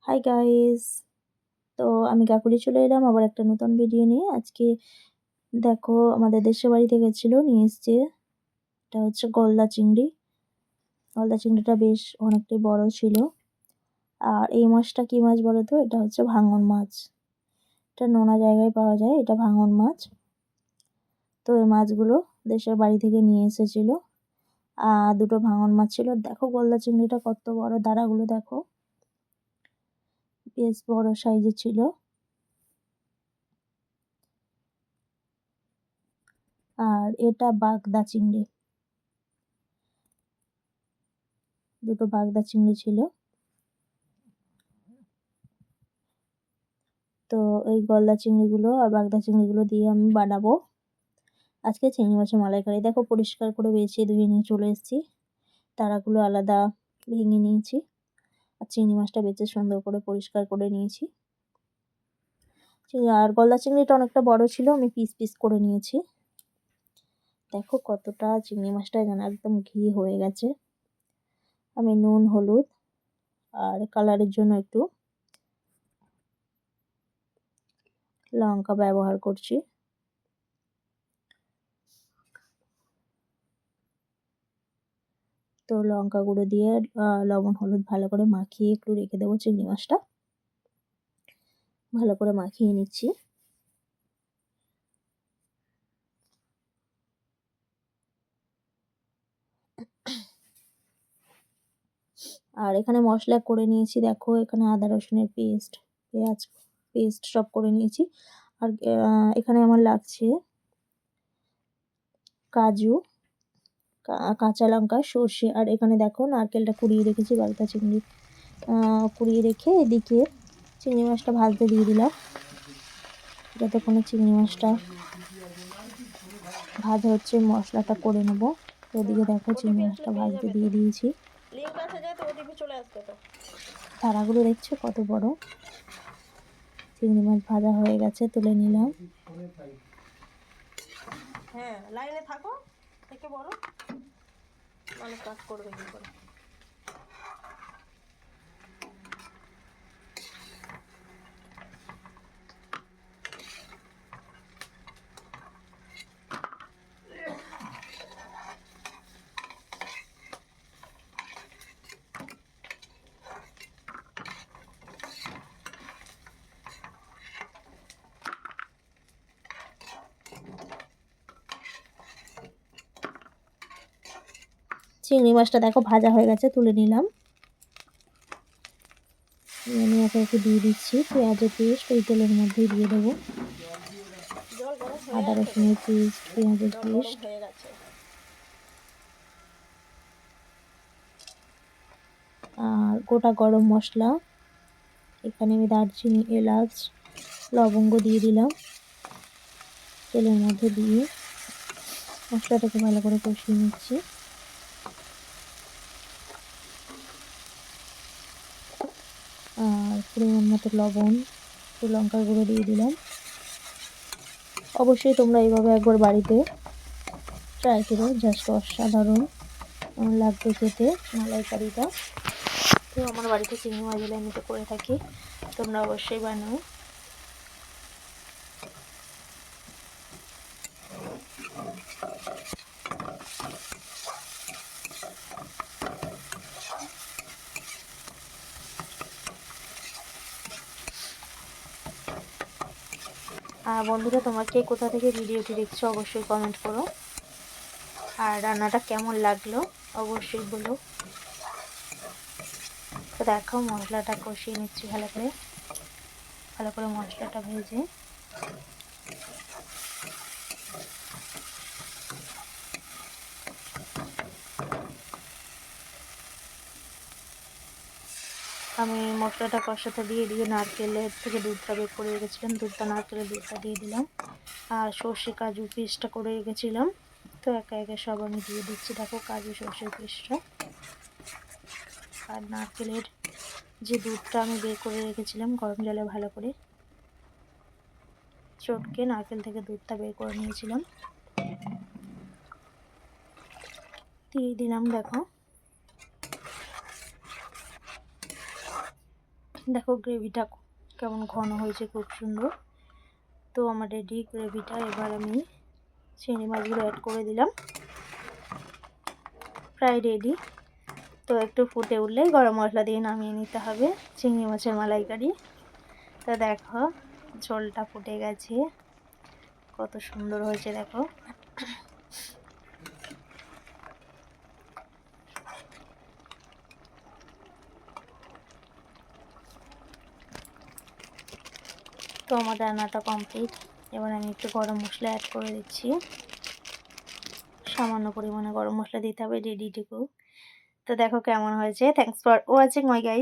Hi guys, তো আমি কাকুলি চলে এলাম আবার একটা নতুন ভিডিও নিয়ে। আজকে দেখো আমাদের দেশের বাড়িতে গেছিলো, নিয়ে এসছে। এটা হচ্ছে গলদা চিংড়ি। গলদা চিংড়িটা বেশ অনেকটাই বড় ছিল। আর এই মাছটা কি মাছ বলো তো? এটা হচ্ছে ভাঙন মাছ। এটা নোনা জায়গায় পাওয়া যায়, এটা ভাঙন মাছ। তো এই মাছগুলো দেশের বাড়ি থেকে নিয়ে এসেছিল। আর দুটো ভাঙন মাছ ছিল। দেখো গলদা চিংড়িটা কত বড়, দাঁড়াগুলো দেখো বেশ বড় সাইজের ছিল। আর এটা বাগদা চিংড়ি, দুটো বাগদা চিংড়ি ছিল। তো এই গলদা চিংড়িগুলো আর বাগদা চিংড়িগুলো দিয়ে আমি বানাবো আজকে চিংড়ি মাছের মালাইকারি। দেখো পরিষ্কার করে বেছে ধুয়ে নিয়ে চলে এসেছি। তারাগুলো আলাদা ভেঙে নিয়েছি, আর চিংড়ি মাছটা বেছে সুন্দর করে পরিষ্কার করে নিয়েছি। আর গলদা চিংড়িটা অনেকটা বড় ছিল, আমি পিস পিস করে নিয়েছি। দেখো কতটা চিংড়ি মাছটা যেন একদম ঘি হয়ে গেছে। আমি নুন, হলুদ আর কালারের জন্য একটু লঙ্কা ব্যবহার করছি। তো লঙ্কা গুঁড়ো দিয়ে লবণ হলুদ ভালো করে মাখিয়ে একটু রেখে দেবো। চিংড়ি মাছটা ভালো করে মাখিয়ে নিচ্ছি। আর এখানে মশলা করে নিয়েছি, দেখো এখানে আদা রসুনের পেস্ট, পেঁয়াজ পেস্ট সব করে নিয়েছি। আর এখানে আমার লাগছে কাজু, কাঁচা লঙ্কা, সর্ষে। আর এখানে দেখো নারকেলটা কুড়িয়ে রেখেছি বাগদা চিংড়ি কুড়িয়ে রেখে এদিকে চিংড়ি মাছটা ভাজতে দিয়ে দিলাম, যাতে কোনো চিংড়ি মাছটা ভাজা হচ্ছে। মশলাটা করে নেবো। তো ওদিকে দেখো চিংড়ি মাছটা ভাজতে দিয়ে দিয়েছি। তারাগুলো দেখছো কত বড়। চিংড়ি মাছ ভাজা হয়ে গেছে, তুলে নিলাম। হ্যাঁ, লাইনে থাকো, থেকে বড় মানে কাজ করবে কি করে। চিংড়ি মাছটা দেখো ভাজা হয়ে গেছে, তুলে নিলাম। আমি একে একে দিয়ে দিচ্ছি পেঁয়াজের পেস্ট, ওই তেলের মধ্যেই দিয়ে দেবো। আদা রসুনের পেস্ট, পেঁয়াজের পেস্ট, আর গোটা গরম মশলা। এখানে আমি দারচিনি, এলাচ, লবঙ্গ দিয়ে দিলাম। তেলের মধ্যে দিয়ে মশলাটাকে ভালো করে কষিয়ে নিচ্ছি। আর পরিমাণ মতো লবণ, একটু লঙ্কার গুঁড়ো দিয়ে দিলাম। অবশ্যই তোমরা এইভাবে একবার বাড়িতে ট্রাই করো, জাস্ট অসাধারণ লাগবে খেতে মালাইকারিটা। তো আমার বাড়িতে চিংড়ি মাছগুলো আমি তো করে থাকি, তোমরা অবশ্যই বানাও। আর বন্ধুরা, তোমরা কে কোথা থেকে ভিডিওটি দেখছো অবশ্যই কমেন্ট করো। আর রান্নাটা কেমন লাগলো অবশ্যই বলো। তো দেখো মশলাটা কষিয়ে নিচ্ছি ভালো করে মশলাটা ভেজে। আমি মশলাটা কষাতে দিয়ে নারকেলের থেকে দুধটা বের করে রেখেছিলাম, নারকেলের দুধটা দিয়ে দিলাম। আর সর্ষে কাজু পেস্টটা করে রেখেছিলাম। তো একে একে সব আমি দিয়ে দিচ্ছি। দেখো কাজু সর্ষের পেস্টটা আর নারকেলের যে দুধটা আমি বের করে রেখেছিলাম গরম জলে ভালো করে চটকে নারকেল থেকে দুধটা বের করে নিয়েছিলাম, দিয়ে দিলাম। দেখো দেখো গ্রেভিটা কেমন ঘন হয়েছে, খুব সুন্দর। তো আমার রেডি গ্রেভিটা। এবার আমি চিংড়ি মাছগুলো অ্যাড করে দিলাম, প্রায় রেডি। তো একটু ফুটে উঠলেই গরম মশলা দিয়ে নামিয়ে নিতে হবে চিংড়ি মাছের মালাইকারি। তো দেখো ঝোলটা ফুটে গেছে, কত সুন্দর হয়েছে দেখো। তো আমার রান্নাটা কমপ্লিট। এবার আমি একটু গরম মশলা অ্যাড করে দিচ্ছি, সামান্য পরিমাণে গরম মশলা দিতে হবে, রেডি টু কুক। তো দেখো কেমন হয়েছে। Thanks for watching my guys.